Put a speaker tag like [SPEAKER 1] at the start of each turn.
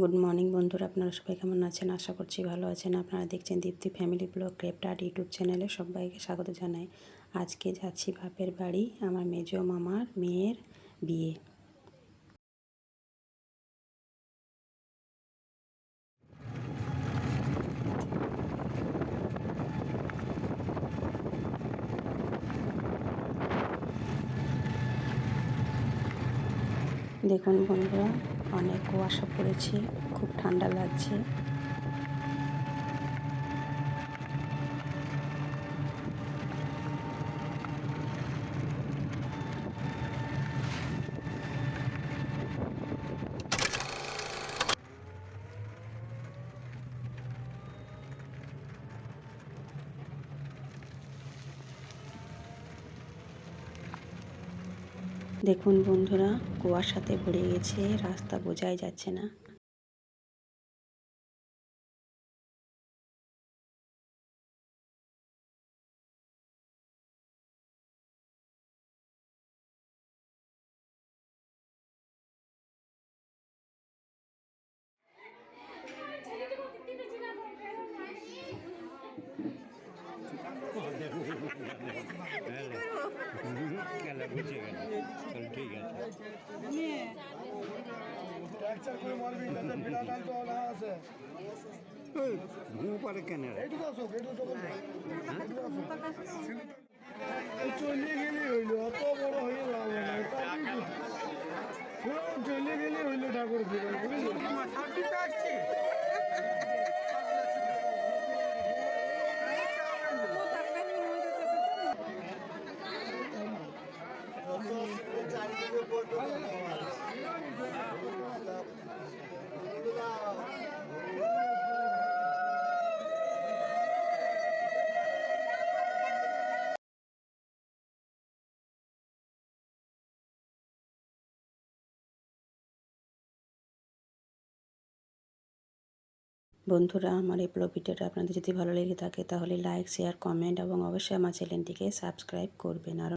[SPEAKER 1] Good morning বন্ধুরা, আপনারা সবাই কেমন আছেন? আশা করছি ভালো আছেন। আপনারা দেখছেন Dipti family blog craft art YouTube চ্যানেলে। সবাইকে স্বাগত জানাই। আজকে যাচ্ছি বাপের বাড়ি, আমার মেজো মামার মেয়ের বিয়ে। দেখুন বন্ধুরা, অনেক কুয়াশা পড়েছে, খুব ঠান্ডা লাগছে। দেখুন বন্ধুরা, কুয়াশাতে ভরে গেছে, রাস্তা বোঝাই যাচ্ছে না।
[SPEAKER 2] ঠিক আছে ঘুমারে কেন চলে গেলে হইল, অত বড় হয়ে লাভ চলে গেলে হইল ঠাকুর আসছে।
[SPEAKER 1] বন্ধুরা, আমার এই ব্লগ ভিডিওটা আপনাদের যদি ভালো লেগে থাকে তাহলে লাইক, শেয়ার, কমেন্ট এবং অবশ্যই আমার চ্যানেলটিকে সাবস্ক্রাইব করবেন। আর